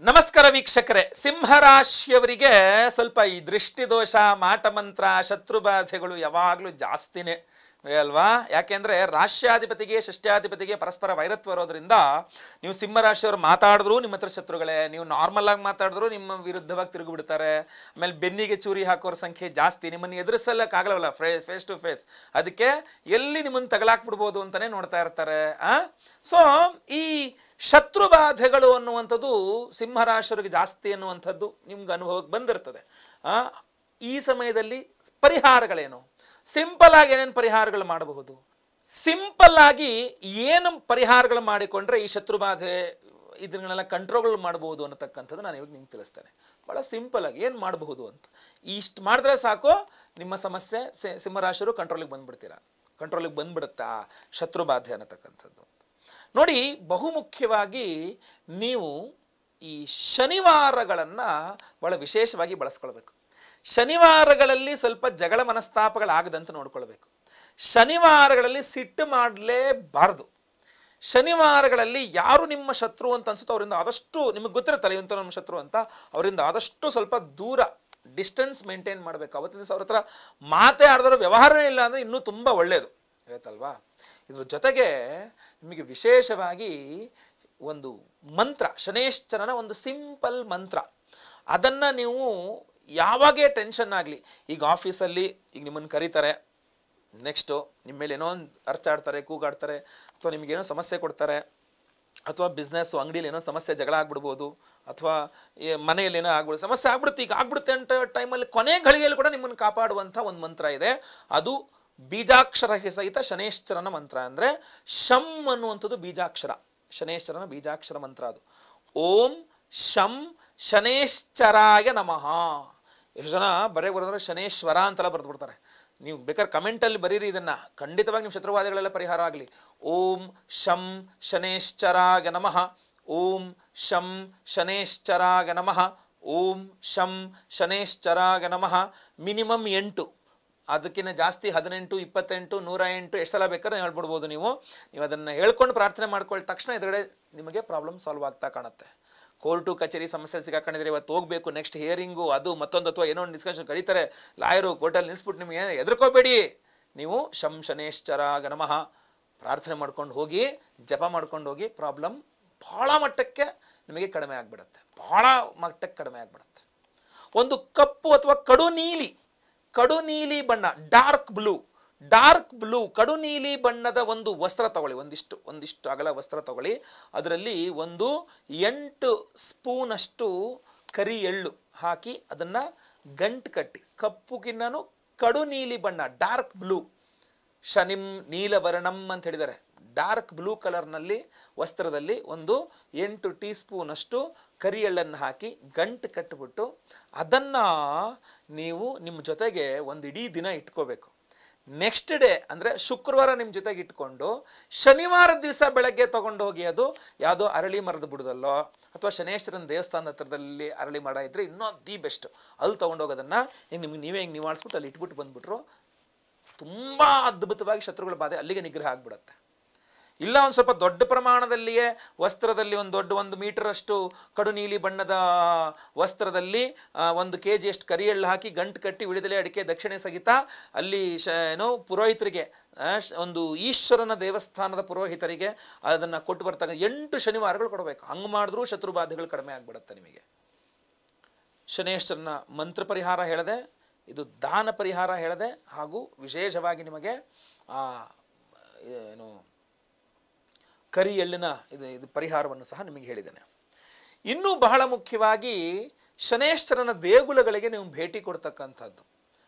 ನಮಸ್ಕಾರ ವೀಕ್ಷಕರೇ, ಸಿಂಹರಾಶಿಯವರಿಗೆ ಸ್ವಲ್ಪ ಈ ದೃಷ್ಟಿದೋಷ, ಮಾಟಮಂತ್ರ, ಶತ್ರುಬಾಧೆಗಳು ಯಾವಾಗಲೂ ಜಾಸ್ತಿನೇ ಅಲ್ವಾ? ಯಾಕೆಂದರೆ ರಾಶ್ಯಾಧಿಪತಿಗೆ ಷಷ್ಟ್ಯಾಧಿಪತಿಗೆ ಪರಸ್ಪರ ವೈರತ್ವ ಇರೋದ್ರಿಂದ ನೀವು ಸಿಂಹರಾಶಿಯವರು ಮಾತಾಡಿದ್ರು ನಿಮ್ಮ ಹತ್ರ ಶತ್ರುಗಳೇ, ನೀವು ನಾರ್ಮಲ್ ಆಗಿ ಮಾತಾಡಿದ್ರು ನಿಮ್ಮ ವಿರುದ್ಧವಾಗಿ ತಿರುಗಿ ಬಿಡ್ತಾರೆ. ಆಮೇಲೆ ಬೆನ್ನಿಗೆ ಚೂರಿ ಹಾಕೋರ ಸಂಖ್ಯೆ ಜಾಸ್ತಿ, ನಿಮ್ಮನ್ನು ಎದುರಿಸಲಕ್ಕಾಗಲ್ಲ ಫೇಸ್ ಟು ಫೇಸ್. ಅದಕ್ಕೆ ಎಲ್ಲಿ ನಿಮ್ಮನ್ನು ತಗಲಾಕ್ಬಿಡ್ಬೋದು ಅಂತಲೇ ನೋಡ್ತಾ ಇರ್ತಾರೆ. ಸೊ ಈ ಶತ್ರುಬಾಧೆಗಳು ಅನ್ನುವಂಥದ್ದು ಸಿಂಹರಾಶಿಯವರಿಗೆ ಜಾಸ್ತಿ ಅನ್ನುವಂಥದ್ದು ನಿಮ್ಗೆ ಅನುಭವಕ್ಕೆ ಬಂದಿರ್ತದೆ. ಈ ಸಮಯದಲ್ಲಿ ಪರಿಹಾರಗಳೇನು? ಸಿಂಪಲ್ ಆಗಿ ಏನೇನು ಪರಿಹಾರಗಳು ಮಾಡಬಹುದು? ಸಿಂಪಲ್ ಆಗಿ ಏನು ಪರಿಹಾರಗಳು ಮಾಡಿಕೊಂಡ್ರೆ ಈ ಶತ್ರುಬಾಧೆ ಇದನ್ನೆಲ್ಲ ಕಂಟ್ರೋಲ್ ಮಾಡಬಹುದು ಅನ್ನತಕ್ಕಂಥದ್ದು ನಾನು ಇವಾಗ ನಿಮ್ಗೆ ತಿಳಿಸ್ತೇನೆ. ಭಾಳ ಸಿಂಪಲ್ ಆಗಿ ಏನು ಮಾಡಬಹುದು ಅಂತ ಇಷ್ಟು ಮಾಡಿದ್ರೆ ಸಾಕು, ನಿಮ್ಮ ಸಮಸ್ಯೆ ಸಿಂಹರಾಶಿಯವರು ಕಂಟ್ರೋಲಿಗೆ ಬಂದ್ಬಿಡ್ತೀರಾ, ಕಂಟ್ರೋಲಿಗೆ ಬಂದ್ಬಿಡುತ್ತಾ ಶತ್ರುಬಾಧೆ ಅನ್ನತಕ್ಕಂಥದ್ದು. ನೋಡಿ, ಬಹುಮುಖ್ಯವಾಗಿ ನೀವು ಈ ಶನಿವಾರಗಳನ್ನು ಭಾಳ ವಿಶೇಷವಾಗಿ ಬಳಸ್ಕೊಳ್ಬೇಕು. ಶನಿವಾರಗಳಲ್ಲಿ ಸ್ವಲ್ಪ ಜಗಳ ಮನಸ್ತಾಪಗಳಾಗದಂತೆ ನೋಡ್ಕೊಳ್ಬೇಕು. ಶನಿವಾರಗಳಲ್ಲಿ ಸಿಟ್ಟು ಮಾಡಲೇಬಾರ್ದು. ಶನಿವಾರಗಳಲ್ಲಿ ಯಾರು ನಿಮ್ಮ ಶತ್ರು ಅಂತ ಅನ್ಸುತ್ತೋ ಅವರಿಂದ ಆದಷ್ಟು, ನಿಮಗೆ ಗೊತ್ತಿರುತ್ತಲ್ಲ ಇಂಥ ನಮ್ಮ ಶತ್ರು ಅಂತ, ಅವರಿಂದ ಆದಷ್ಟು ಸ್ವಲ್ಪ ದೂರ ಡಿಸ್ಟೆನ್ಸ್ ಮೇಂಟೈನ್ ಮಾಡಬೇಕು. ಅವತ್ತಿನ ದಿವಸ ಅವ್ರ ಹತ್ರ ಮಾತೇ ಆಡಿದ್ರು ವ್ಯವಹಾರವೇ ಇಲ್ಲ ಅಂದರೆ ಇನ್ನೂ ತುಂಬ ಒಳ್ಳೆಯದು ಆಯ್ತಲ್ವಾ? ಇದ್ರ ಜೊತೆಗೆ ನಿಮಗೆ ವಿಶೇಷವಾಗಿ ಒಂದು ಮಂತ್ರ, ಶನೇಶ್ಚರನ ಒಂದು ಸಿಂಪಲ್ ಮಂತ್ರ, ಅದನ್ನು ನೀವು ಯಾವಾಗೇ ಟೆನ್ಷನ್ ಆಗಲಿ, ಈಗ ಆಫೀಸಲ್ಲಿ ಈಗ ನಿಮ್ಮನ್ನು ಕರೀತಾರೆ, ನೆಕ್ಸ್ಟು ನಿಮ್ಮ ಮೇಲೆ ಏನೋ ಒಂದು ಅರ್ಚಾಡ್ತಾರೆ, ಕೂಗಾಡ್ತಾರೆ, ಅಥವಾ ನಿಮಗೇನೋ ಸಮಸ್ಯೆ ಕೊಡ್ತಾರೆ, ಅಥವಾ ಬಿಸ್ನೆಸ್ಸು ಅಂಗಡಿಯಲ್ಲಿ ಏನೋ ಸಮಸ್ಯೆ ಜಗಳ ಆಗ್ಬಿಡ್ಬೋದು, ಅಥವಾ ಮನೆಯಲ್ಲಿ ಏನೋ ಆಗ್ಬಿಡುತ್ತೆ, ಸಮಸ್ಯೆ ಆಗ್ಬಿಡುತ್ತೆ. ಈಗ ಆಗ್ಬಿಡುತ್ತೆ ಅಂತ ಟೈಮಲ್ಲಿ ಕೊನೆ ಘಳಿಗೆಯಲ್ಲಿ ಕೂಡ ನಿಮ್ಮನ್ನು ಕಾಪಾಡುವಂಥ ಒಂದು ಮಂತ್ರ ಇದೆ. ಅದು ಬೀಜಾಕ್ಷರ ಸಹಿತ ಶನೇಶ್ಚರನ ಮಂತ್ರ. ಅಂದರೆ ಶಂ ಅನ್ನುವಂಥದ್ದು ಬೀಜಾಕ್ಷರ, ಶನೇಶ್ಚರನ ಬೀಜಾಕ್ಷರ ಮಂತ್ರ ಅದು. ಓಂ ಶಂ ಶನೇಶ್ಚರಾಯ ನಮಃ. ಎಷ್ಟು ಜನ ಬರೋದ್ರೆ ಶನೇಶ್ವರ ಅಂತೆಲ್ಲ ಬರೆದ್ಬಿಡ್ತಾರೆ. ನೀವು ಬೇಕಾದ್ರೆ ಕಮೆಂಟಲ್ಲಿ ಬರೀರಿ, ಇದನ್ನು ಖಂಡಿತವಾಗಿ ನಿಮ್ಮ ಶತ್ರುವಾದಿಗಳೆಲ್ಲ ಪರಿಹಾರ ಆಗಲಿ. ಓಂ ಶಂ ಶನೇಶ್ಚರಾಯ ನಮಃ, ಓಂ ಶಂ ಶನೇಶ್ಚರಾಯ ನಮಃ, ಓಂ ಶಂ ಶನೇಶ್ಚರಾಯ ನಮಃ. ಮಿನಿಮಮ್ 8, ಅದಕ್ಕಿಂತ ಜಾಸ್ತಿ 18, 28, 108 ಎಷ್ಟು ಸಲ ಬೇಕಾದ್ರೆ ಹೇಳ್ಬಿಡ್ಬೋದು. ನೀವು ಅದನ್ನು ಹೇಳ್ಕೊಂಡು ಪ್ರಾರ್ಥನೆ ಮಾಡ್ಕೊಳ್ಳಿ ತಕ್ಷಣ ಎದುರುಗಡೆ ನಿಮಗೆ ಪ್ರಾಬ್ಲಮ್ ಸಾಲ್ವ್ ಆಗ್ತಾ ಕಾಣುತ್ತೆ. ಕೋರ್ಟು ಕಚೇರಿ ಸಮಸ್ಯೆ ಸಿಗಾಕೊಂಡಿದ್ರೆ ಇವತ್ತು ಹೋಗಬೇಕು, ನೆಕ್ಸ್ಟ್ ಹಿಯರಿಂಗು, ಅದು ಮತ್ತೊಂದು ಅಥವಾ ಏನೋ ಒಂದು ಡಿಸ್ಕಷನ್ ಕರೀತಾರೆ, ಲಾಯರು ಕೋರ್ಟಲ್ಲಿ ನಿಲ್ಲಿಸ್ಬಿಟ್ಟು ನಿಮಗೆ ಹೆದರ್ಕೋಬೇಡಿ. ನೀವು ಶಂ ಶನೇಶ್ಚರಾಯ ನಮಃ ಪ್ರಾರ್ಥನೆ ಮಾಡ್ಕೊಂಡು ಹೋಗಿ, ಜಪ ಮಾಡ್ಕೊಂಡು ಹೋಗಿ, ಪ್ರಾಬ್ಲಮ್ ಭಾಳ ಮಟ್ಟಕ್ಕೆ ನಿಮಗೆ ಕಡಿಮೆ ಆಗಿಬಿಡುತ್ತೆ, ಭಾಳ ಮಟ್ಟಕ್ಕೆ ಕಡಿಮೆ ಆಗಿಬಿಡುತ್ತೆ. ಒಂದು ಕಪ್ಪು ಅಥವಾ ಕಡು ನೀಲಿ ಬಣ್ಣ, ಡಾರ್ಕ್ ಬ್ಲೂ ಕಡು ನೀಲಿ ಬಣ್ಣದ ಒಂದು ವಸ್ತ್ರ ತಗೊಳ್ಳಿ, ಒಂದಿಷ್ಟು ಅಗಲ ವಸ್ತ್ರ ತಗೊಳ್ಳಿ. ಅದರಲ್ಲಿ ಒಂದು 8 ಸ್ಪೂನಷ್ಟು ಕರಿ ಎಳ್ಳು ಹಾಕಿ ಅದನ್ನು ಗಂಟು ಕಟ್ಟಿ, ಕಪ್ಪುಗಿನ್ನೂ ಕಡು ನೀಲಿ ಬಣ್ಣ, ಡಾರ್ಕ್ ಬ್ಲೂ, ಶನಿಂ ನೀಲವರ್ಣಂ ಅಂತ ಹೇಳಿದ್ದಾರೆ. ಡಾರ್ಕ್ ಬ್ಲೂ ಕಲರ್ನಲ್ಲಿ ವಸ್ತ್ರದಲ್ಲಿ ಒಂದು 8 ಟೀ ಸ್ಪೂನಷ್ಟು ಕರಿ ಎಳ್ಳನ್ನು ಹಾಕಿ ಗಂಟು ಕಟ್ಟಿಬಿಟ್ಟು ಅದನ್ನು ನೀವು ನಿಮ್ಮ ಜೊತೆಗೆ ಒಂದು ಇಡೀ ದಿನ ಇಟ್ಕೋಬೇಕು. ನೆಕ್ಸ್ಟ್ ಡೇ ಅಂದರೆ ಶುಕ್ರವಾರ ನಿಮ್ಮ ಜೊತೆಗೆ ಇಟ್ಕೊಂಡು ಶನಿವಾರದ ದಿವಸ ಬೆಳಗ್ಗೆ ತೊಗೊಂಡು ಹೋಗಿ, ಅದು ಯಾವುದೋ ಅರಳಿ ಮರದ ಬುಡದಲ್ಲೋ ಅಥವಾ ಶನೇಶ್ವರನ ದೇವಸ್ಥಾನದ ಹತ್ರದಲ್ಲಿ ಅರಳಿ ಮರ ಇದ್ದರೆ ಇನ್ನೂ ದಿ ಬೆಸ್ಟ್, ಅಲ್ಲಿ ತೊಗೊಂಡೋಗೋದನ್ನು ಹಿಂಗೆ ನಿಮ್ಗೆ ನೀವೇ ಹಿಂಗೆ ನಿವಾಳಿಸ್ಬಿಟ್ಟು ಅಲ್ಲಿ ಇಟ್ಬಿಟ್ಟು ಬಂದುಬಿಟ್ರು ತುಂಬ ಅದ್ಭುತವಾಗಿ ಶತ್ರುಗಳ ಬಾಧೆ ಅಲ್ಲಿಗೆ ನಿಗ್ರಹ ಆಗಿಬಿಡುತ್ತೆ. ಇಲ್ಲ ಒಂದು ಸ್ವಲ್ಪ ದೊಡ್ಡ ಪ್ರಮಾಣದಲ್ಲಿಯೇ ವಸ್ತ್ರದಲ್ಲಿ ಒಂದು 1 ಮೀಟರಷ್ಟು ಕಡು ನೀಲಿ ಬಣ್ಣದ ವಸ್ತ್ರದಲ್ಲಿ 1 kg ಅಷ್ಟು ಕರಿ ಎಳ್ಳು ಹಾಕಿ ಗಂಟು ಕಟ್ಟಿ ವಿಳಿದಲೆ ಅಡಿಕೆ ದಕ್ಷಿಣೆ ಸಹಿತ ಅಲ್ಲಿ ಪುರೋಹಿತರಿಗೆ, ಒಂದು ಈಶ್ವರನ ದೇವಸ್ಥಾನದ ಪುರೋಹಿತರಿಗೆ ಅದನ್ನು ಕೊಟ್ಟು ಬರ್ತಾಗ 8 ಶನಿವಾರಗಳು ಕೊಡಬೇಕು. ಹಂಗೆ ಮಾಡಿದ್ರೂ ಶತ್ರುಬಾಧೆಗಳು ಕಡಿಮೆ ಆಗಿಬಿಡುತ್ತೆ ನಿಮಗೆ. ಶನೇಶ್ವರನ ಮಂತ್ರ ಪರಿಹಾರ ಹೇಳಿದೆ, ಇದು ದಾನ ಪರಿಹಾರ ಹೇಳಿದೆ, ಹಾಗೂ ವಿಶೇಷವಾಗಿ ನಿಮಗೆ ಕರಿ ಎಳ್ಳಿನ ಇದು ಪರಿಹಾರವನ್ನು ಸಹ ನಿಮಗೆ ಹೇಳಿದ್ದೇನೆ. ಇನ್ನೂ ಬಹಳ ಮುಖ್ಯವಾಗಿ ಶನೇಶ್ವರನ ದೇಗುಲಗಳಿಗೆ ನೀವು ಭೇಟಿ ಕೊಡ್ತಕ್ಕಂಥದ್ದು.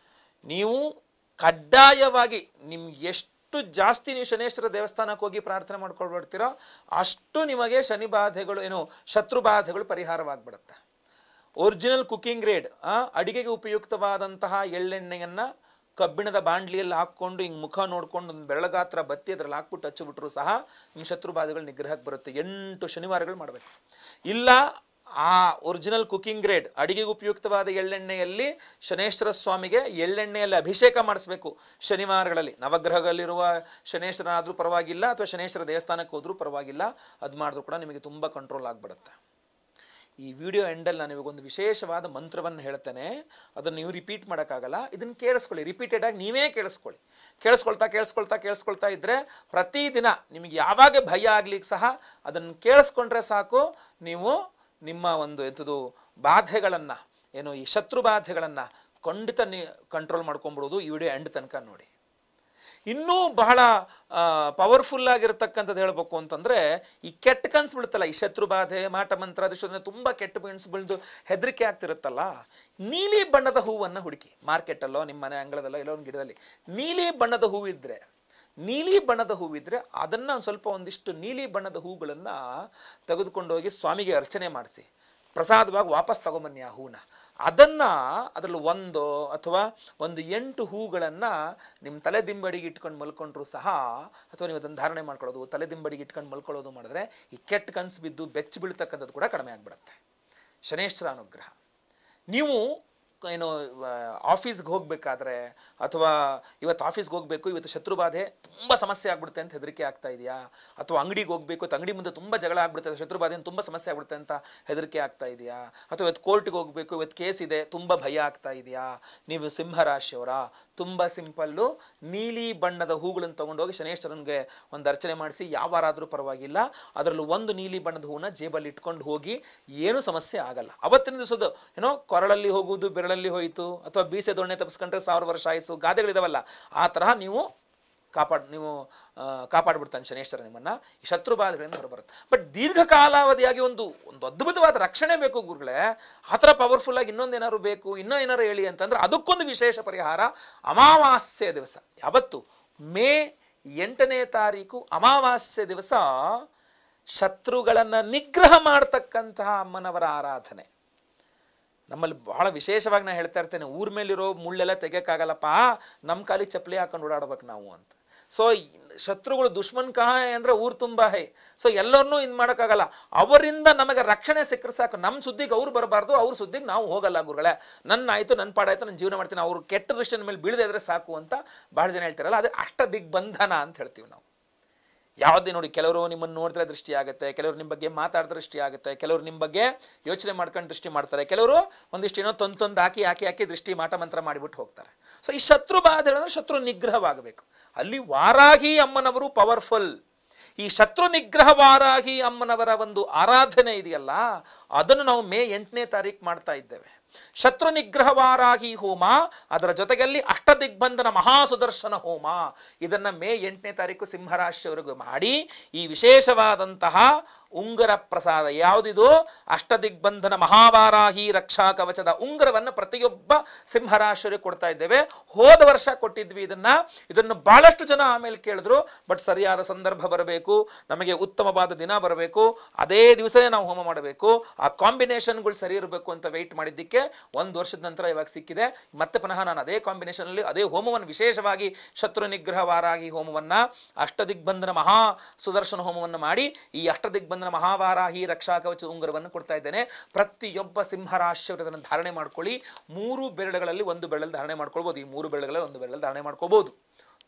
ನೀವು ಕಡ್ಡಾಯವಾಗಿ ನಿಮ್ಗೆ ಎಷ್ಟು ಜಾಸ್ತಿ ನೀವು ಶನೇಶ್ವರ ದೇವಸ್ಥಾನಕ್ಕೆ ಹೋಗಿ ಪ್ರಾರ್ಥನೆ ಮಾಡ್ಕೊಳ್ಬಿಡ್ತೀರೋ ಅಷ್ಟು ನಿಮಗೆ ಶನಿ ಬಾಧೆಗಳು ಶತ್ರುಬಾಧೆಗಳು ಪರಿಹಾರವಾಗಿಬಿಡುತ್ತೆ. ಒರಿಜಿನಲ್ ಕುಕ್ಕಿಂಗ್ ಗ್ರೇಡ್ ಅಡಿಗೆಗೆ ಉಪಯುಕ್ತವಾದಂತಹ ಎಳ್ಳೆಣ್ಣೆಯನ್ನು ಕಬ್ಬಿಣದ ಬಾಂಡ್ಲಿಯಲ್ಲಿ ಹಾಕ್ಕೊಂಡು ಹಿಂಗೆ ಮುಖ ನೋಡ್ಕೊಂಡು ಒಂದು ಬೆರಳಗಾತ್ರ ಬತ್ತಿ ಅದರಲ್ಲಿ ಹಾಕ್ಬಿಟ್ಟು ಹಚ್ಚಿಬಿಟ್ರು ಸಹ ನಿಮ್ಮ ಶತ್ರುಬಾಧೆಗಳು ನಿಗ್ರಹಕ್ಕೆ ಬರುತ್ತೆ. 8 ಶನಿವಾರಗಳು ಮಾಡಬೇಕು. ಇಲ್ಲ ಆ ಒರಿಜಿನಲ್ ಕುಕ್ಕಿಂಗ್ ಗ್ರೇಡ್ ಅಡಿಗೆಗೆ ಉಪಯುಕ್ತವಾದ ಎಳ್ಳೆಣ್ಣೆಯಲ್ಲಿ ಶನೇಶ್ವರ ಸ್ವಾಮಿಗೆ ಎಳ್ಳೆಣ್ಣೆಯಲ್ಲಿ ಅಭಿಷೇಕ ಮಾಡಿಸ್ಬೇಕು ಶನಿವಾರಗಳಲ್ಲಿ. ನವಗ್ರಹಗಳಲ್ಲಿರುವ ಶನೇಶ್ವರನಾದರೂ ಪರವಾಗಿಲ್ಲ, ಅಥವಾ ಶನೇಶ್ವರ ದೇವಸ್ಥಾನಕ್ಕೆ ಹೋದರೂ ಪರವಾಗಿಲ್ಲ, ಅದು ಮಾಡಿದ್ರೂ ಕೂಡ ನಿಮಗೆ ತುಂಬ ಕಂಟ್ರೋಲ್ ಆಗಿಬಿಡುತ್ತೆ. ಈ ವಿಡಿಯೋ ಎಂಡಲ್ಲಿ ನಾನು ಇವಾಗೊಂದು ವಿಶೇಷವಾದ ಮಂತ್ರವನ್ನು ಹೇಳ್ತೇನೆ, ಅದನ್ನು ನೀವು ರಿಪೀಟ್ ಮಾಡೋಕ್ಕಾಗಲ್ಲ. ಇದನ್ನು ಕೇಳಿಸ್ಕೊಳ್ಳಿ, ರಿಪೀಟೆಡ್ ಆಗಿ ನೀವೇ ಕೇಳಿಸ್ಕೊಳ್ಳಿ. ಕೇಳಿಸ್ಕೊಳ್ತಾ ಇದ್ದರೆ ಪ್ರತಿದಿನ ನಿಮಗೆ ಯಾವಾಗ ಭಯ ಆಗ್ಲಿಕ್ಕೆ ಸಹ ಅದನ್ನು ಕೇಳಿಸ್ಕೊಂಡ್ರೆ ಸಾಕು, ನೀವು ನಿಮ್ಮ ಒಂದು ಎಂಥದ್ದು ಬಾಧೆಗಳನ್ನು, ಏನು ಈ ಶತ್ರು ಬಾಧೆಗಳನ್ನು ಖಂಡಿತ ಕಂಟ್ರೋಲ್ ಮಾಡ್ಕೊಂಬಿಡೋದು. ಈ ವಿಡಿಯೋ ಎಂಡ್ ತನಕ ನೋಡಿ. ಇನ್ನೂ ಬಹಳ ಪವರ್ಫುಲ್ ಆಗಿರತಕ್ಕಂಥದ್ದು ಹೇಳಬೇಕು ಅಂತಂದರೆ, ಈ ಕೆಟ್ಟ ಕನಸು ಬೀಳುತ್ತಲ್ಲ, ಈ ಶತ್ರು ಬಾಧೆ, ಮಾಟ ಮಂತ್ರ, ಅದೃಷ್ಟ ತುಂಬ ಕೆಟ್ಟ ಕನಸು ಬೀಳ್ದು ಹೆದರಿಕೆ ಆಗ್ತಿರುತ್ತಲ್ಲ, ನೀಲಿ ಬಣ್ಣದ ಹೂವನ್ನು ಹುಡುಕಿ. ಮಾರ್ಕೆಟಲ್ಲೋ ನಿಮ್ಮ ಮನೆ ಅಂಗಳದಲ್ಲೋ ಎಲ್ಲೋ ಒಂದು ಗಿಡದಲ್ಲಿ ನೀಲಿ ಬಣ್ಣದ ಹೂವಿದ್ರೆ ಅದನ್ನು ಸ್ವಲ್ಪ ಒಂದಿಷ್ಟು ನೀಲಿ ಬಣ್ಣದ ಹೂಗಳನ್ನು ತೆಗೆದುಕೊಂಡೋಗಿ ಸ್ವಾಮಿಗೆ ಅರ್ಚನೆ ಮಾಡಿಸಿ ಪ್ರಸಾದವಾಗಿ ವಾಪಸ್ ತಗೊಂಬನ್ನಿ ಆ ಹೂನ. ಅದನ್ನು ಅದರಲ್ಲಿ 1 ಅಥವಾ 8 ಹೂಗಳನ್ನು ನಿಮ್ಮ ತಲೆ ದಿಂಬಡಿಗೆ ಇಟ್ಕೊಂಡು ಮಲ್ಕೊಂಡ್ರು ಸಹ, ಅಥವಾ ನೀವು ಅದನ್ನು ಧಾರಣೆ ಮಾಡ್ಕೊಳ್ಳೋದು, ತಲೆ ದಿಂಬಡಿಗೆ ಇಟ್ಕೊಂಡು ಮಲ್ಕೊಳ್ಳೋದು ಮಾಡಿದ್ರೆ ಈ ಕೆಟ್ಟ ಕನಸು ಬಿದ್ದು ಬೆಚ್ಚಿ ಬೀಳ್ತಕ್ಕಂಥದ್ದು ಕೂಡ ಕಡಿಮೆ ಆಗಿಬಿಡುತ್ತೆ. ಶನೇಶ್ವರ ಅನುಗ್ರಹ. ನೀವು ಏನು ಆಫೀಸ್ಗೆ ಹೋಗಬೇಕಾದ್ರೆ, ಅಥವಾ ಇವತ್ತು ಆಫೀಸ್ಗೆ ಹೋಗಬೇಕು, ಇವತ್ತು ಶತ್ರುಬಾಧೆ ತುಂಬ ಸಮಸ್ಯೆ ಆಗ್ಬಿಡುತ್ತೆ ಅಂತ ಹೆದರಿಕೆ ಆಗ್ತಾ ಇದೆಯಾ, ಅಥವಾ ಅಂಗಡಿಗೆ ಹೋಗಬೇಕು, ಅಥವಾ ಅಂಗಡಿ ಮುಂದೆ ತುಂಬ ಜಗಳ ಆಗ್ಬಿಡುತ್ತೆ, ಶತ್ರುಬಾಧೆ ತುಂಬ ಸಮಸ್ಯೆ ಆಗ್ಬಿಡುತ್ತೆ ಅಂತ ಹೆದರಿಕೆ ಆಗ್ತಾ ಇದೆಯಾ, ಅಥವಾ ಇವತ್ತು ಕೋರ್ಟ್ಗೆ ಹೋಗಬೇಕು, ಇವತ್ತು ಕೇಸ್ ಇದೆ, ತುಂಬ ಭಯ ಆಗ್ತಾ ಇದೆಯಾ, ನೀವು ಸಿಂಹರಾಶಿಯವರ, ತುಂಬ ಸಿಂಪಲ್ಲು, ನೀಲಿ ಬಣ್ಣದ ಹೂಗಳನ್ನು ತೊಗೊಂಡೋಗಿ ಶನೇಶ್ವರನಿಗೆ ಒಂದು ಅರ್ಚನೆ ಮಾಡಿಸಿ, ಯಾವ ವಾರ ಆದರೂ ಪರವಾಗಿಲ್ಲ, ಅದರಲ್ಲೂ 1 ನೀಲಿ ಬಣ್ಣದ ಹೂವನ್ನ ಜೇಬಲ್ಲಿ ಇಟ್ಕೊಂಡು ಹೋಗಿ, ಏನೂ ಸಮಸ್ಯೆ ಆಗಲ್ಲ. ಅವತ್ತಿನ ದಿವಸದ್ದು ಏನೋ ಕೊರಳಲ್ಲಿ ಹೋಗುವುದು ಬೆರಳಲ್ಲಿ ಹೋಯಿತು, ಅಥವಾ ಬೀಸೆ ದೊಣ್ಣೆ ತಪ್ಪಿಸ್ಕೊಂಡ್ರೆ 1000 ವರ್ಷ ಆಯಿತು, ಗಾದೆಗಳಿದಾವಲ್ಲ, ಆ ತರಹ ನೀವು ಕಾಪಾಡ್ಬಿಡ್ತಾನೆ ಶನೇಶ್ವರ ನಿಮ್ಮನ್ನು ಈ ಶತ್ರುಬಾಧೆಗಳಿಂದ ಹೊರಬರುತ್ತೆ. ಬಟ್ ದೀರ್ಘಕಾಲಾವಧಿಯಾಗಿ ಒಂದು ಅದ್ಭುತವಾದ ರಕ್ಷಣೆ ಬೇಕು ಗುರುಗಳೇ, ಆ ಥರ ಪವರ್ಫುಲ್ಲಾಗಿ ಇನ್ನೊಂದೇನಾದ್ರು ಬೇಕು, ಏನಾರು ಹೇಳಿ ಅಂತಂದ್ರೆ ಅದಕ್ಕೊಂದು ವಿಶೇಷ ಪರಿಹಾರ. ಅಮಾವಾಸ್ಯೆ ದಿವಸ, ಯಾವತ್ತು ಮೇ 8ನೇ ತಾರೀಕು ಅಮಾವಾಸ್ಯೆ ದಿವಸ ಶತ್ರುಗಳನ್ನು ನಿಗ್ರಹ ಮಾಡ್ತಕ್ಕಂತಹ ಅಮ್ಮನವರ ಆರಾಧನೆ ನಮ್ಮಲ್ಲಿ ಬಹಳ ವಿಶೇಷವಾಗಿ ನಾನು ಹೇಳ್ತಾ ಇರ್ತೇನೆ. ಊರ ಮೇಲಿರೋ ಮುಳ್ಳೆಲ್ಲ ತೆಗಿಯೋಕ್ಕಾಗಲ್ಲಪ್ಪ, ನಮ್ಮ ಕಾಲಿಗೆ ಚಪ್ಪಲಿ ಹಾಕೊಂಡು ಓಡಾಡ್ಬೇಕು ನಾವು ಅಂತ. ಸೊ ಶತ್ರುಗಳು ದುಶ್ಮನ್ ಕಹಾಯ ಅಂದರೆ ಊರು ತುಂಬ ಹೈ. ಸೊ ಎಲ್ಲರನ್ನೂ ಇದು ಮಾಡೋಕ್ಕಾಗಲ್ಲ. ಅವರಿಂದ ನಮಗೆ ರಕ್ಷಣೆ ಸಿಕ್ಕರೆ ಸಾಕು. ನಮ್ಮ ಸುದ್ದಿಗೆ ಅವ್ರು ಬರಬಾರ್ದು, ಅವ್ರ ಸುದ್ದಿಗೆ ನಾವು ಹೋಗಲ್ಲ ಗುರುಗಳೇ. ನನ್ನ ಆಯಿತು, ನನ್ನ ಪಾಡಾಯಿತು, ನನ್ನ ಜೀವನ ಮಾಡ್ತೀನಿ, ಅವರು ಕೆಟ್ಟ ದೃಷ್ಟಿಯ ಮೇಲೆ ಬೀಳದೇ ಇದ್ರೆ ಸಾಕು ಅಂತ ಭಾಳ ಜನ ಹೇಳ್ತಾರಲ್ಲ, ಅದೇ ಅಷ್ಟ ದಿಗ್ಬಂಧನ ಅಂತ ಹೇಳ್ತೀವಿ ನಾವು. ಯಾವುದೇ ನೋಡಿ, ಕೆಲವರು ನಿಮ್ಮನ್ನು ನೋಡಿದ್ರೆ ದೃಷ್ಟಿ ಆಗುತ್ತೆ, ಕೆಲವರು ನಿಮ್ಮ ಬಗ್ಗೆ ಮಾತಾಡಿದ್ರೆ ದೃಷ್ಟಿ ಆಗುತ್ತೆ, ಕೆಲವರು ನಿಮ್ಮ ಬಗ್ಗೆ ಯೋಚನೆ ಮಾಡ್ಕೊಂಡು ದೃಷ್ಟಿ ಮಾಡ್ತಾರೆ, ಕೆಲವರು ಒಂದಿಷ್ಟು ಏನೋ ತಂದು ಹಾಕಿ ದೃಷ್ಟಿ ಮಾಟ ಮಂತ್ರ ಮಾಡಿಬಿಟ್ಟು ಹೋಗ್ತಾರೆ. ಸೊ ಈ ಶತ್ರು ಬಾಧೆ ಅಂದರೆ ಶತ್ರು ನಿಗ್ರಹವಾಗಬೇಕು. ಅಲ್ಲಿ ವಾರಾಹಿ ಅಮ್ಮನವರು ಪವರ್ಫುಲ್. ಈ ಶತ್ರು ನಿಗ್ರಹ ವಾರಾಹಿ ಅಮ್ಮನವರ ಒಂದು ಆರಾಧನೆ ಇದೆಯಲ್ಲ, ಅದನ್ನು ನಾವು ಮೇ 8ನೇ ತಾರೀಕು ಮಾಡ್ತಾ ಇದ್ದೇವೆ. ಶತ್ರು ನಿಗ್ರಹ ವಾರಾಹಿ ಹೋಮ, ಅದರ ಜೊತೆಯಲ್ಲಿ ಅಷ್ಟದಿಗ್ಬಂಧನ ಮಹಾಸುದರ್ಶನ ಹೋಮ, ಇದನ್ನು ಮೇ 8ನೇ ತಾರೀಕು ಸಿಂಹರಾಶಿಯವರೆಗೂ ಮಾಡಿ ಈ ವಿಶೇಷವಾದಂತಹ ಉಂಗುರ ಪ್ರಸಾದ ಯಾವುದಿದು, ಅಷ್ಟದಿಗ್ಬಂಧನ ಮಹಾವಾರಾಹಿ ರಕ್ಷಾ ಕವಚದ ಉಂಗುರವನ್ನು ಪ್ರತಿಯೊಬ್ಬ ಸಿಂಹರಾಶಿಯವರಿಗೆ ಕೊಡ್ತಾ ಇದ್ದೇವೆ. ಹೋದ ವರ್ಷ ಕೊಟ್ಟಿದ್ವಿ ಇದನ್ನು ಬಹಳಷ್ಟು ಜನ ಆಮೇಲೆ ಕೇಳಿದ್ರು. ಬಟ್ ಸರಿಯಾದ ಸಂದರ್ಭ ಬರಬೇಕು, ನಮಗೆ ಉತ್ತಮವಾದ ದಿನ ಬರಬೇಕು, ಅದೇ ದಿವಸವೇ ನಾವು ಹೋಮ ಮಾಡಬೇಕು, ಆ ಕಾಂಬಿನೇಷನ್ಗಳು ಸರಿ ಇರಬೇಕು ಅಂತ ವೆಯ್ಟ್ ಮಾಡಿದ್ದಕ್ಕೆ 1 ವರ್ಷದ ನಂತರ ಇವಾಗ ಸಿಕ್ಕಿದೆ. ಮತ್ತೆ ಪುನಃ ನಾನು ಅದೇ ಕಾಂಬಿನೇಷನಲ್ಲಿ ಅದೇ ಹೋಮವನ್ನು, ವಿಶೇಷವಾಗಿ ಶತ್ರು ನಿಗ್ರಹ ವಾರಾಹಿ ಹೋಮವನ್ನು, ಅಷ್ಟದಿಗ್ಬಂಧನ ಮಹಾ ಸುದರ್ಶನ ಹೋಮವನ್ನು ಮಾಡಿ ಈ ಅಷ್ಟದಿಗ್ಬಂಧನ ಮಹಾವಾರಾಹಿ ರಕ್ಷಾ ಕವಚ ಉಂಗುರವನ್ನು ಕೊಡ್ತಾ ಇದ್ದೇನೆ. ಪ್ರತಿಯೊಬ್ಬ ಸಿಂಹರಾಶಿಯವರು ಅದನ್ನು ಧಾರಣೆ ಮಾಡ್ಕೊಳ್ಳಿ. 3 ಬೆರಳುಗಳಲ್ಲಿ 1 ಬೆರಳಲ್ಲಿ ಧಾರಣೆ ಮಾಡ್ಕೊಳ್ಬೋದು. ಈ 3 ಬೆರಳುಗಳಲ್ಲಿ 1 ಬೆರಳಲ್ಲಿ ಧಾರಣೆ ಮಾಡ್ಕೋಬಹುದು.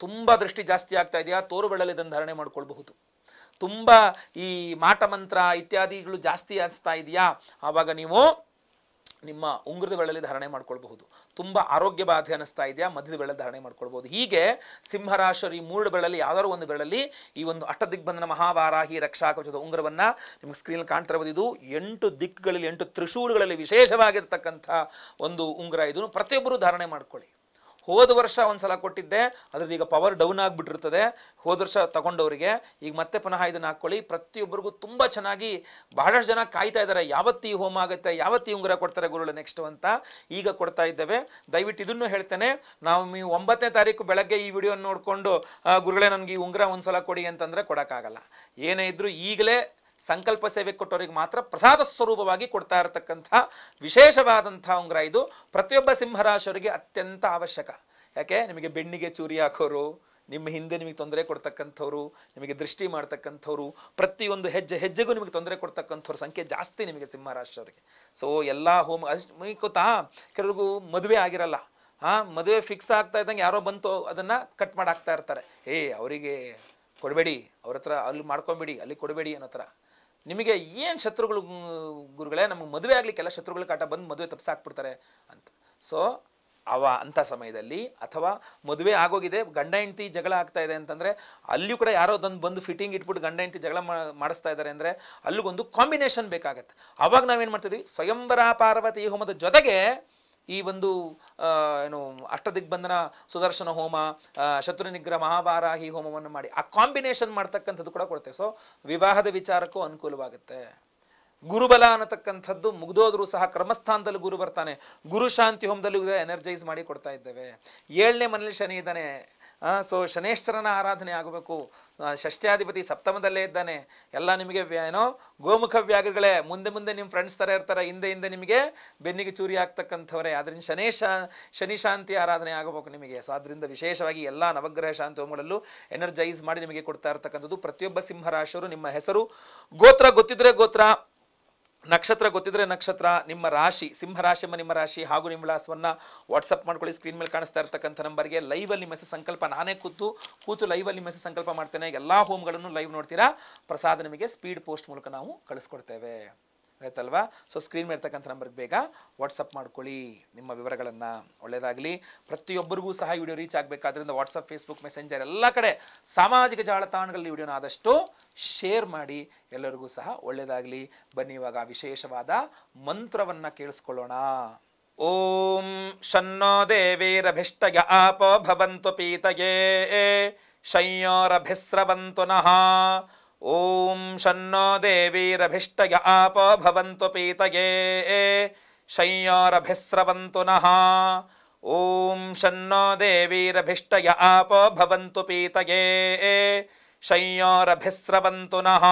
ತುಂಬ ದೃಷ್ಟಿ ಜಾಸ್ತಿ ಆಗ್ತಾ ಇದೆಯಾ, ತೋರು ಬೆರಳಲ್ಲಿ ಇದನ್ನು ಧಾರಣೆ ಮಾಡ್ಕೊಳ್ಬಹುದು. ತುಂಬ ಈ ಮಾಟ ಮಂತ್ರ ಇತ್ಯಾದಿಗಳು ಜಾಸ್ತಿ ಅನಿಸ್ತಾ ಇದೆಯಾ, ಆವಾಗ ನೀವು ನಿಮ್ಮ ಉಂಗುರದ ಬೆರಳಲ್ಲಿ ಧಾರಣೆ ಮಾಡ್ಕೊಳ್ಬಹುದು. ತುಂಬ ಆರೋಗ್ಯ ಬಾಧೆ ಅನ್ನಿಸ್ತಾ ಇದೆಯಾ, ಮಧ್ಯದ ಬೆರಳಲ್ಲಿ ಧಾರಣೆ ಮಾಡ್ಕೊಳ್ಬಹುದು. ಹೀಗೆ ಸಿಂಹರಾಶಿಯವರು ಈ 3 ಬೆರಳಲ್ಲಿ ಯಾವ್ದಾದ್ರು ಒಂದು ಬೆರಳಲ್ಲಿ ಈ ಒಂದು ಅಷ್ಟದಿಗ್ಬಂಧನ ಮಹಾವಾರಾಹಿ ರಕ್ಷಾ ಕವಚದ ಉಂಗುರವನ್ನು, ನಿಮ್ಗೆ ಸ್ಕ್ರೀನ್ ಕಾಣ್ತಾ ಇರಬಹುದು, ಇದು 8 ದಿಕ್ಕುಗಳಲ್ಲಿ 8 ತ್ರಿಶೂಲಗಳಲ್ಲಿ ವಿಶೇಷವಾಗಿರ್ತಕ್ಕಂಥ ಒಂದು ಉಂಗುರ. ಇದನ್ನು ಪ್ರತಿಯೊಬ್ಬರು ಧಾರಣೆ ಮಾಡ್ಕೊಳ್ಳಿ. ಹೋದ ವರ್ಷ ಒಂದ್ಸಲ ಕೊಟ್ಟಿದ್ದೆ, ಅದ್ರದ್ದು ಈಗ ಪವರ್ ಡೌನ್ ಆಗಿಬಿಟ್ಟಿರ್ತದೆ ಹೋದ ವರ್ಷ ತಗೊಂಡವರಿಗೆ. ಈಗ ಮತ್ತೆ ಪುನಃ ಇದನ್ನು ಹಾಕ್ಕೊಳ್ಳಿ. ಪ್ರತಿಯೊಬ್ಬರಿಗೂ ತುಂಬ ಚೆನ್ನಾಗಿ, ಬಹಳಷ್ಟು ಜನ ಕಾಯ್ತಾ ಇದ್ದಾರೆ, ಯಾವತ್ತಿ ಹೋಮ ಆಗುತ್ತೆ, ಯಾವತ್ತಿ ಉಂಗುರ ಕೊಡ್ತಾರೆ ಗುರುಗಳು ನೆಕ್ಸ್ಟ್ ಅಂತ. ಈಗ ಕೊಡ್ತಾ ಇದ್ದೇವೆ. ದಯವಿಟ್ಟು ಇದನ್ನು ಹೇಳ್ತೇನೆ, ನಾವು 9ನೇ ತಾರೀಕು ಬೆಳಗ್ಗೆ ಈ ವಿಡಿಯೋ ನೋಡಿಕೊಂಡು ಗುರುಗಳೇ ನನಗೆ ಈ ಉಂಗುರ ಒಂದ್ಸಲ ಕೊಡಿ ಅಂತಂದರೆ ಕೊಡೋಕ್ಕಾಗಲ್ಲ. ಏನೇ ಇದ್ರೂ ಈಗಲೇ ಸಂಕಲ್ಪ ಸೇವೆ ಕೊಟ್ಟವರಿಗೆ ಮಾತ್ರ ಪ್ರಸಾದ ಸ್ವರೂಪವಾಗಿ ಕೊಡ್ತಾ ಇರತಕ್ಕಂಥ ವಿಶೇಷವಾದಂಥ ಉಂಗುರ ಇದು. ಪ್ರತಿಯೊಬ್ಬ ಸಿಂಹರಾಶಿಯವರಿಗೆ ಅತ್ಯಂತ ಅವಶ್ಯಕ. ಯಾಕೆ, ನಿಮಗೆ ಬೆನ್ನಿಗೆ ಚೂರಿ ಹಾಕೋರು, ನಿಮ್ಮ ಹಿಂದೆ ನಿಮಗೆ ತೊಂದರೆ ಕೊಡ್ತಕ್ಕಂಥವ್ರು, ನಿಮಗೆ ದೃಷ್ಟಿ ಮಾಡ್ತಕ್ಕಂಥವ್ರು, ಪ್ರತಿಯೊಂದು ಹೆಜ್ಜೆಗೂ ನಿಮಗೆ ತೊಂದರೆ ಕೊಡ್ತಕ್ಕಂಥವ್ರ ಸಂಖ್ಯೆ ಜಾಸ್ತಿ ನಿಮಗೆ ಸಿಂಹರಾಶಿಯವರಿಗೆ. ಸೊ ಎಲ್ಲ ಹೋಮ ಗೊತ್ತಾ, ಕೆಲವ್ರಿಗೂ ಮದುವೆ ಆಗಿರಲ್ಲ, ಮದುವೆ ಫಿಕ್ಸ್ ಆಗ್ತಾ ಇದ್ದಂಗೆ ಯಾರೋ ಬಂತು ಅದನ್ನು ಕಟ್ ಮಾಡಿ ಹಾಕ್ತಾ ಇರ್ತಾರೆ. ಅವರಿಗೆ ಕೊಡಬೇಡಿ, ಅವ್ರ ಹತ್ರ ಅಲ್ಲಿ ಮಾಡ್ಕೊಂಬಿಡಿ, ಅಲ್ಲಿ ಕೊಡಬೇಡಿ ಅನ್ನೋ ಥರ. ನಿಮಗೆ ಏನು ಶತ್ರುಗಳು ಗುರುಗಳೇ, ನಮಗೆ ಮದುವೆ ಆಗ್ಲಿಕ್ಕೆಲ್ಲ ಶತ್ರುಗಳ ಕಾಟ ಬಂದು ಮದುವೆ ತಪ್ಪಿಸಾಕ್ಬಿಡ್ತಾರೆ ಅಂತ. ಸೊ ಅಂಥ ಸಮಯದಲ್ಲಿ, ಅಥವಾ ಮದುವೆ ಆಗೋಗಿದೆ ಗಂಡ ಹೆಂಡತಿ ಜಗಳ ಆಗ್ತಾ ಇದೆ ಅಂತಂದರೆ ಅಲ್ಲಿಯೂ ಕೂಡ ಯಾರೋ ಅದೊಂದು ಬಂದು ಫಿಟ್ಟಿಂಗ್ ಇಟ್ಬಿಟ್ಟು ಗಂಡ ಹೆಂಡತಿ ಜಗಳ ಮಾಡಿಸ್ತಾ ಇದ್ದಾರೆ ಅಂದರೆ ಅಲ್ಲಿಗೊಂದು ಕಾಂಬಿನೇಷನ್ ಬೇಕಾಗತ್ತೆ. ಆವಾಗ ನಾವೇನು ಮಾಡ್ತಿದ್ವಿ, ಸ್ವಯಂವರ ಪಾರ್ವತಿ ಹೋಮದ ಜೊತೆಗೆ ಈ ಒಂದು ಏನು ಅಷ್ಟದಿಗ್ಬಂಧನ ಸುದರ್ಶನ ಹೋಮ, ಶತ್ರು ನಿಗ್ರಹ ಮಹಾವಾರಾಹಿ ಹೋಮವನ್ನು ಮಾಡಿ ಆ ಕಾಂಬಿನೇಷನ್ ಮಾಡ್ತಕ್ಕಂಥದ್ದು ಕೂಡ ಕೊಡ್ತೇವೆ. ಸೊ ವಿವಾಹದ ವಿಚಾರಕ್ಕೂ ಅನುಕೂಲವಾಗುತ್ತೆ. ಗುರುಬಲ ಅನ್ನತಕ್ಕಂಥದ್ದು ಮುಗ್ದೋದ್ರೂ ಸಹ ಕರ್ಮಸ್ಥಾನದಲ್ಲಿ ಗುರು ಬರ್ತಾನೆ. ಗುರು ಶಾಂತಿ ಹೋಮದಲ್ಲೂ ಎನರ್ಜೈಸ್ ಮಾಡಿ ಕೊಡ್ತಾ ಇದ್ದೇವೆ. 7ನೇ ಮನೇಲಿ ಶನಿ ಇದ್ದಾನೆ. ಸೊ ಶನೇಶ್ವರನ ಆರಾಧನೆ ಆಗಬೇಕು. ಷಷ್ಠ್ಯಾಧಿಪತಿ ಸಪ್ತಮದಲ್ಲೇ ಇದ್ದಾನೆ. ಎಲ್ಲ ನಿಮಗೆ ಏನೋ ಗೋಮುಖ ವ್ಯಾಘ್ರಗಳೇ, ಮುಂದೆ ಮುಂದೆ ನಿಮ್ಮ ಫ್ರೆಂಡ್ಸ್ ಥರ ಇರ್ತಾರೆ, ಹಿಂದೆ ಹಿಂದೆ ನಿಮಗೆ ಬೆನ್ನಿಗೆ ಚೂರಿ ಆಗ್ತಕ್ಕಂಥವರೇ. ಅದರಿಂದ ಶನಿ ಶಾಂತಿ ಆರಾಧನೆ ಆಗಬೇಕು ನಿಮಗೆ. ಸೊ ಅದರಿಂದ ವಿಶೇಷವಾಗಿ ಎಲ್ಲ ನವಗ್ರಹ ಶಾಂತಿ ಹೋಮಗಳಲ್ಲೂ ಎನರ್ಜೈಸ್ ಮಾಡಿ ನಿಮಗೆ ಕೊಡ್ತಾ ಇರ್ತಕ್ಕಂಥದ್ದು. ಪ್ರತಿಯೊಬ್ಬ ಸಿಂಹರಾಶಿಯವರು ನಿಮ್ಮ ಹೆಸರು, ಗೋತ್ರ ಗೊತ್ತಿದ್ರೆ ಗೋತ್ರ, ನಕ್ಷತ್ರ ಗೊತ್ತಿದ್ರೆ ನಕ್ಷತ್ರ, ನಿಮ್ಮ ರಾಶಿ, ಸಿಂಹರಾಶಿ ನಿಮ್ಮ ರಾಶಿ ಹಾಗೂ ನಿಮ್ಮ ವಿಳಾಸವನ್ನು ವಾಟ್ಸಪ್ ಮಾಡ್ಕೊಳ್ಳಿ. ಸ್ಕ್ರೀನ್ ಮೇಲೆ ಕಾಣಿಸ್ತಾ ಇರ್ತಕ್ಕಂಥ ನಂಬರ್ಗೆ ಲೈವಲ್ಲಿ ನಿಮ್ಮ ಹೆಸರು ಸಂಕಲ್ಪ, ನಾನೇ ಕೂತು ಲೈವಲ್ಲಿ ನಿಮ್ಮ ಹೆಸರು ಸಂಕಲ್ಪ ಮಾಡ್ತೇನೆ. ಎಲ್ಲ ಹೋಮ್ಗಳನ್ನು ಲೈವ್ ನೋಡ್ತೀರಾ. ಪ್ರಸಾದ ನಿಮಗೆ ಸ್ಪೀಡ್ ಪೋಸ್ಟ್ ಮೂಲಕ ನಾವು ಕಳಿಸ್ಕೊಡ್ತೇವೆ, ಆಯ್ತಲ್ವಾ? ಸೊ ಸ್ಕ್ರೀನ್ ಮೇಲೆ ಇರ್ತಕ್ಕಂಥ ನಂಬರ್ಗೆ ಬೇಗ ವಾಟ್ಸಪ್ ಮಾಡ್ಕೊಳ್ಳಿ ನಿಮ್ಮ ವಿವರಗಳನ್ನು. ಒಳ್ಳೆಯದಾಗಲಿ. ಪ್ರತಿಯೊಬ್ಬರಿಗೂ ಸಹ ಈ ವಿಡಿಯೋ ರೀಚ್ ಆಗಬೇಕಾದ್ರಿಂದ ವಾಟ್ಸಪ್, ಫೇಸ್ಬುಕ್, ಮೆಸೆಂಜರ್ ಎಲ್ಲ ಕಡೆ ಸಾಮಾಜಿಕ ಜಾಲತಾಣಗಳಲ್ಲಿ ವಿಡಿಯೋನ ಆದಷ್ಟು ಶೇರ್ ಮಾಡಿ. ಎಲ್ಲರಿಗೂ ಸಹ ಒಳ್ಳೆಯದಾಗಲಿ. ಬನ್ನಿ ಇವಾಗ ವಿಶೇಷವಾದ ಮಂತ್ರವನ್ನು ಕೇಳಿಸ್ಕೊಳ್ಳೋಣ. ಓಂ ಶನ್ನೋ ದೇವೀರಭಿಷ್ಟಯ ಆಪೋ ಭವಂತು ಪೀತಯೇ ಶಯ್ಯೋರಭಿಸ್ರವಂತು ನಃ. ಓಂ ಶನ್ನೋ ದೇವೀರಭಿಷ್ಟಯ ಆಪೋ ಭವಂತು ಪೀತಯೇ ಶಯ್ಯೋರಭಿಸ್ರವಂತು ನಃ. ಓಂ ಶನ್ನೋ ದೇವೀರಭಿಷ್ಟಯ ಆಪೋ ಭವಂತು ಪೀತಯೇ ಶಯ್ಯೋರಭಿಸ್ರವಂತು ನಃ.